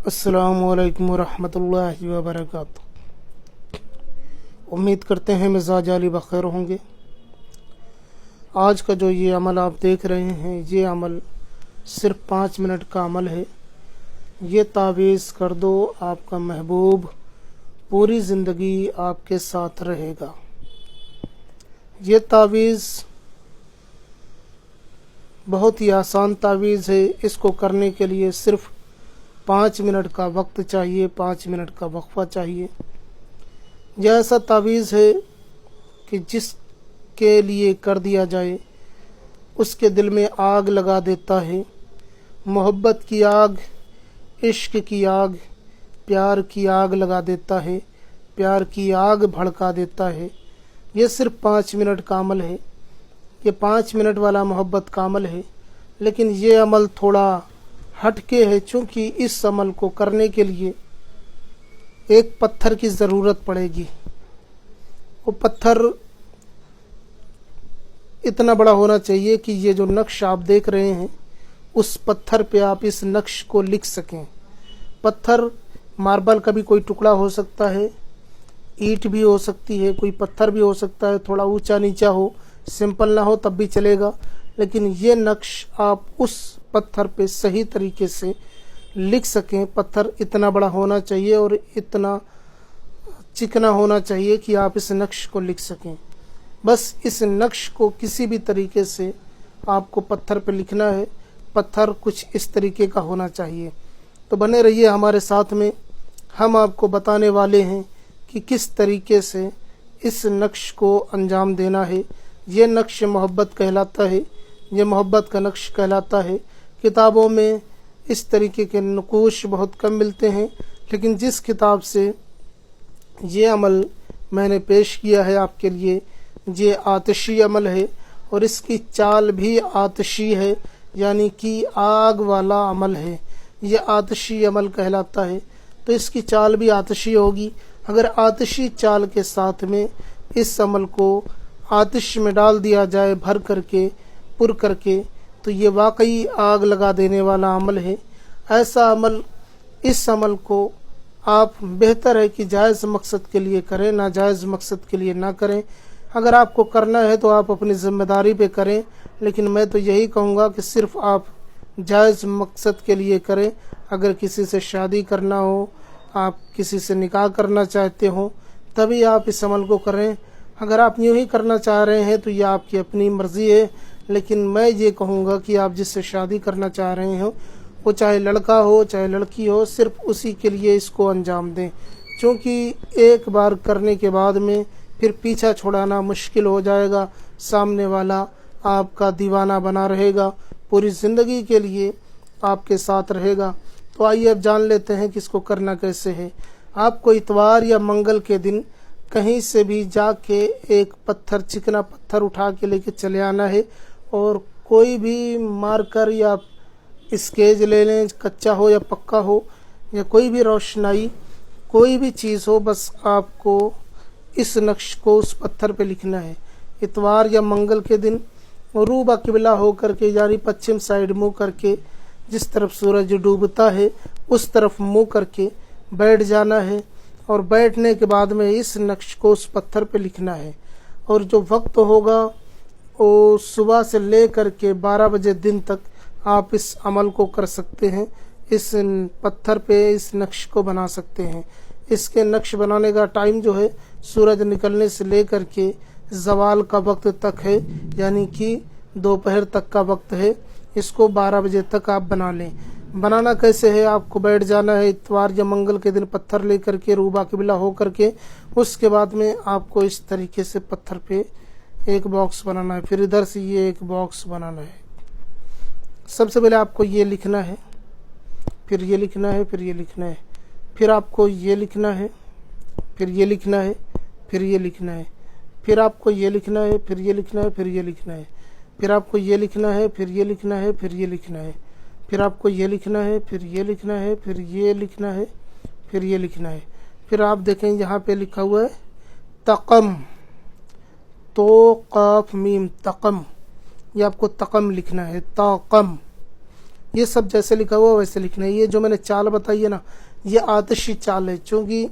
السلام علیکم ورحمۃ اللہ وبرکاتہ۔ امید کرتے ہیں مزاج علی بخیر ہوں گے۔ آج کا جو یہ عمل آپ دیکھ رہے ہیں، یہ عمل صرف 5 منٹ کا عمل ہے۔ یہ تعویذ کر دو، آپ کا محبوب پوری زندگی آپ کے ساتھ رہے گا۔ یہ تعویذ بہت ہی آسان تعویذ ہے۔ اس کو کرنے کے لیے صرف 5 منٹ کا وقت چاہیے، 5 منٹ کا وقفہ چاہیے۔ یہ ایسا تعویذ ہے کہ جس کے لیے کر دیا جائے اس کے دل میں آگ لگا دیتا ہے، محبت کی آگ، عشق کی آگ، پیار کی آگ لگا دیتا ہے، پیار کی آگ بھڑکا دیتا ہے۔ یہ صرف 5 منٹ کا عمل ہے، یہ 5 منٹ والا محبت کا عمل ہے، لیکن یہ عمل تھوڑا ہٹ کے ہے، چونکہ اس عمل کو کرنے کے لیے ایک پتھر کی ضرورت پڑے گی۔ وہ پتھر اتنا بڑا ہونا چاہیے کہ یہ جو نقش آپ دیکھ رہے ہیں اس پتھر پہ آپ اس نقش کو لکھ سکیں۔ پتھر ماربل کا بھی کوئی ٹکڑا ہو سکتا ہے، اینٹ بھی ہو سکتی ہے، کوئی پتھر بھی ہو سکتا ہے، تھوڑا اونچا نیچا ہو، سمپل نہ ہو تب بھی چلے گا، لیکن یہ نقش آپ اس پتھر پہ صحیح طریقے سے لکھ سکیں۔ پتھر اتنا بڑا ہونا چاہیے اور اتنا چکنا ہونا چاہیے کہ آپ اس نقش کو لکھ سکیں۔ بس اس نقش کو کسی بھی طریقے سے آپ کو پتھر پہ لکھنا ہے۔ پتھر کچھ اس طریقے کا ہونا چاہیے۔ تو بنے رہیے ہمارے ساتھ میں، ہم آپ کو بتانے والے ہیں کہ کس طریقے سے اس نقش کو انجام دینا ہے۔ یہ نقش محبت کہلاتا ہے، یہ محبت کا نقش کہلاتا ہے۔ کتابوں میں اس طریقے کے نقوش بہت کم ملتے ہیں، لیکن جس کتاب سے یہ عمل میں نے پیش کیا ہے آپ کے لیے، یہ آتشی عمل ہے اور اس کی چال بھی آتشی ہے، یعنی کہ آگ والا عمل ہے۔ یہ آتشی عمل کہلاتا ہے، تو اس کی چال بھی آتشی ہوگی۔ اگر آتشی چال کے ساتھ میں اس عمل کو آتش میں ڈال دیا جائے، بھر کر کے، پر کر کے، تو یہ واقعی آگ لگا دینے والا عمل ہے۔ ایسا عمل، اس عمل کو آپ بہتر ہے کہ جائز مقصد کے لیے کریں، ناجائز مقصد کے لیے نہ کریں۔ اگر آپ کو کرنا ہے تو آپ اپنی ذمہ داری پہ کریں، لیکن میں تو یہی کہوں گا کہ صرف آپ جائز مقصد کے لیے کریں۔ اگر کسی سے شادی کرنا ہو، آپ کسی سے نکاح کرنا چاہتے ہو، تبھی آپ اس عمل کو کریں۔ اگر آپ یوں ہی کرنا چاہ رہے ہیں تو یہ آپ کی اپنی مرضی ہے، لیکن میں یہ کہوں گا کہ آپ جس سے شادی کرنا چاہ رہے ہو، وہ چاہے لڑکا ہو چاہے لڑکی ہو، صرف اسی کے لیے اس کو انجام دیں، چونکہ ایک بار کرنے کے بعد میں پھر پیچھا چھڑانا مشکل ہو جائے گا۔ سامنے والا آپ کا دیوانہ بنا رہے گا، پوری زندگی کے لیے آپ کے ساتھ رہے گا۔ تو آئیے اب جان لیتے ہیں کہ اس کو کرنا کیسے ہے۔ آپ کو اتوار یا منگل کے دن کہیں سے بھی جا کے ایک پتھر، چکنا پتھر اٹھا کے لے کے چلے آنا ہے، اور کوئی بھی مارکر یا اسکیچ لے لیں، کچا ہو یا پکا ہو، یا کوئی بھی روشنائی، کوئی بھی چیز ہو، بس آپ کو اس نقش کو اس پتھر پہ لکھنا ہے۔ اتوار یا منگل کے دن روبہ قبلہ ہو کر کے، یعنی پچھم سائیڈ منہ کر کے، جس طرف سورج ڈوبتا ہے اس طرف منہ کر کے بیٹھ جانا ہے، اور بیٹھنے کے بعد میں اس نقش کو اس پتھر پہ لکھنا ہے۔ اور جو وقت ہوگا وہ صبح سے لے کر کے 12 بجے دن تک آپ اس عمل کو کر سکتے ہیں، اس پتھر پہ اس نقش کو بنا سکتے ہیں۔ اس کے نقش بنانے کا ٹائم جو ہے سورج نکلنے سے لے کر کے زوال کا وقت تک ہے، یعنی کہ دوپہر تک کا وقت ہے۔ اس کو 12 بجے تک آپ بنا لیں۔ بنانا کیسے ہے؟ آپ کو بیٹھ جانا ہے اتوار یا منگل کے دن پتھر لے کر کے، روبہ قبلہ ہو کر کے، اس کے بعد میں آپ کو اس طریقے سے پتھر پہ ایک باکس بنانا ہے، پھر ادھر سے یہ ایک باکس بنانا ہے۔ سب سے پہلے آپ کو یہ لکھنا ہے، پھر یہ لکھنا ہے، پھر یہ لکھنا ہے، پھر آپ کو یہ لکھنا ہے، پھر یہ لکھنا ہے، پھر یہ لکھنا ہے، پھر آپ کو یہ لکھنا ہے، پھر یہ لکھنا ہے، پھر یہ لکھنا ہے، پھر آپ کو یہ لکھنا ہے، پھر یہ لکھنا ہے، پھر یہ لکھنا ہے، پھر آپ کو یہ لکھنا ہے، پھر یہ لکھنا ہے، پھر یہ لکھنا ہے، پھر یہ لکھنا ہے۔ پھر آپ دیکھیں یہاں پہ لکھا ہوا ہے تقم، تو قاف میم تقم، یہ آپ کو تقم لکھنا ہے، تاقم۔ یہ سب جیسے لکھا ہوا ویسے لکھنا ہے۔ یہ جو میں نے چال بتائی ہے نا، یہ آتشی چال ہے، چونکہ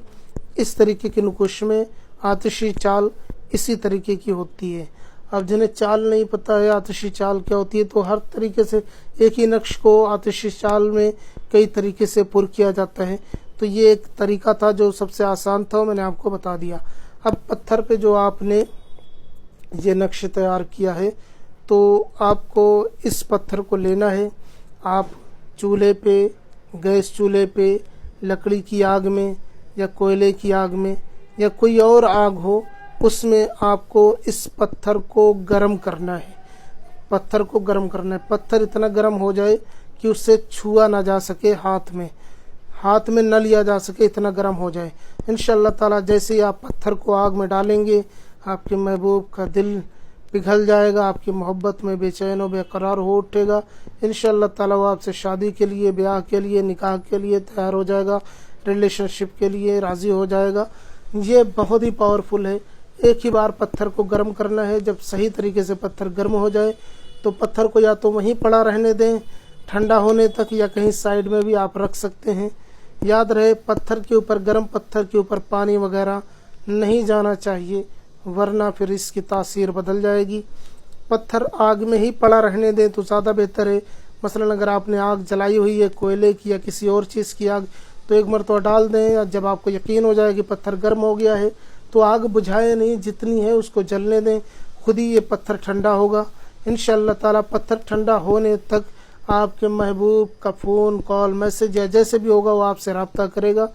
اس طریقے کے نقوش میں آتشی چال اسی طریقے کی ہوتی ہے۔ اب جنہیں چال نہیں پتہ ہے آتشی چال کیا ہوتی ہے، تو ہر طریقے سے ایک ہی نقش کو آتشی چال میں کئی طریقے سے پر کیا جاتا ہے، تو یہ ایک طریقہ تھا جو سب سے آسان تھا، میں نے آپ کو بتا دیا۔ اب پتھر پہ جو آپ نے یہ نقش تیار کیا ہے، تو آپ کو اس پتھر کو لینا ہے، آپ چولہے پہ، گیس چولہے پہ، لکڑی کی آگ میں یا کوئلے کی آگ میں یا کوئی اور آگ ہو، اس میں آپ کو اس پتھر کو گرم کرنا ہے۔ پتھر کو گرم کرنا ہے، پتھر اتنا گرم ہو جائے کہ اس سے چھوا نہ جا سکے، ہاتھ میں نہ لیا جا سکے، اتنا گرم ہو جائے۔ انشاءاللہ تعالیٰ جیسے ہی آپ پتھر کو آگ میں ڈالیں گے، آپ کے محبوب کا دل پگھل جائے گا، آپ کی محبت میں بے چین و بے قرار ہو اٹھے گا۔ انشاءاللہ تعالیٰ وہ آپ سے شادی کے لیے، بیاہ کے لیے، نکاح کے لیے تیار ہو جائے گا، ریلیشن شپ کے لیے راضی ہو جائے گا۔ یہ بہت ہی پاورفل ہے۔ ایک ہی بار پتھر کو گرم کرنا ہے۔ جب صحیح طریقے سے پتھر گرم ہو جائے تو پتھر کو یا تو وہیں پڑا رہنے دیں ٹھنڈا ہونے تک، یا کہیں سائیڈ میں بھی آپ رکھ سکتے ہیں۔ یاد رہے پتھر کے اوپر، گرم پتھر کے اوپر پانی وغیرہ نہیں جانا چاہیے، ورنہ پھر اس کی تاثیر بدل جائے گی۔ پتھر آگ میں ہی پڑا رہنے دیں تو زیادہ بہتر ہے۔ مثلا اگر آپ نے آگ جلائی ہوئی ہے کوئلے کی یا کسی اور چیز کی آگ، تو ایک مرتبہ ڈال دیں، یا جب آپ کو یقین ہو جائے کہ پتھر گرم ہو گیا ہے تو آگ بجھائے نہیں، جتنی ہے اس کو جلنے دیں، خود ہی یہ پتھر ٹھنڈا ہوگا۔ انشاءاللہ تعالیٰ پتھر ٹھنڈا ہونے تک آپ کے محبوب کا فون کال میسج یا جیسے بھی ہوگا وہ آپ سے رابطہ کرے گا۔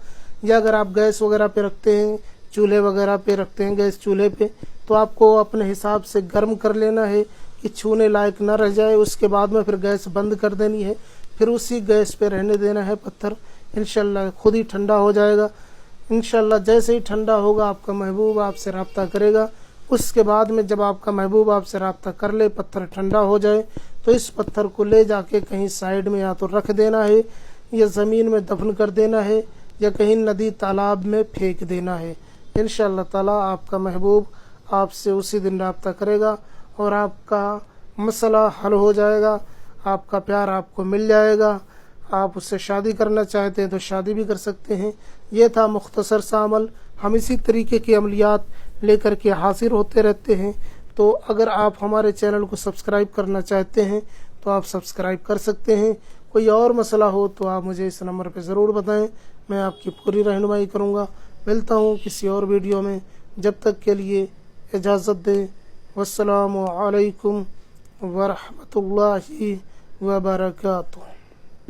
یا اگر آپ گیس وغیرہ پہ رکھتے ہیں، چولہے وغیرہ پہ رکھتے ہیں، گیس چولہے پہ، تو آپ کو اپنے حساب سے گرم کر لینا ہے کہ چھونے لائق نہ رہ جائے۔ اس کے بعد میں پھر گیس بند کر دینی ہے، پھر اسی گیس پہ رہنے دینا ہے پتھر۔ انشاءاللہ خود ہی ٹھنڈا ہو جائے گا۔ انشاءاللہ جیسے ہی ٹھنڈا ہوگا آپ کا محبوب آپ سے رابطہ کرے گا۔ اس کے بعد میں جب آپ کا محبوب آپ سے رابطہ کر لے، پتھر ٹھنڈا ہو جائے، تو اس پتھر کو لے جا کے کہیں سائیڈ میں یا تو رکھ دینا ہے، یا زمین میں دفن کر دینا ہے، یا کہیں ندی تالاب میں پھینک دینا ہے۔ انشاءاللہ تعالیٰ آپ کا محبوب آپ سے اسی دن رابطہ کرے گا اور آپ کا مسئلہ حل ہو جائے گا، آپ کا پیار آپ کو مل جائے گا۔ آپ اس سے شادی کرنا چاہتے ہیں تو شادی بھی کر سکتے ہیں۔ یہ تھا مختصر سا عمل۔ ہم اسی طریقے کی عملیات لے کر کے حاضر ہوتے رہتے ہیں، تو اگر آپ ہمارے چینل کو سبسکرائب کرنا چاہتے ہیں تو آپ سبسکرائب کر سکتے ہیں۔ کوئی اور مسئلہ ہو تو آپ مجھے اس نمبر پہ ضرور بتائیں، میں آپ کی پوری رہنمائی کروں گا۔ ملتا ہوں کسی اور ویڈیو میں، جب تک کے لیے اجازت دیں۔ والسلام علیکم ورحمۃ اللہ وبرکاتہ۔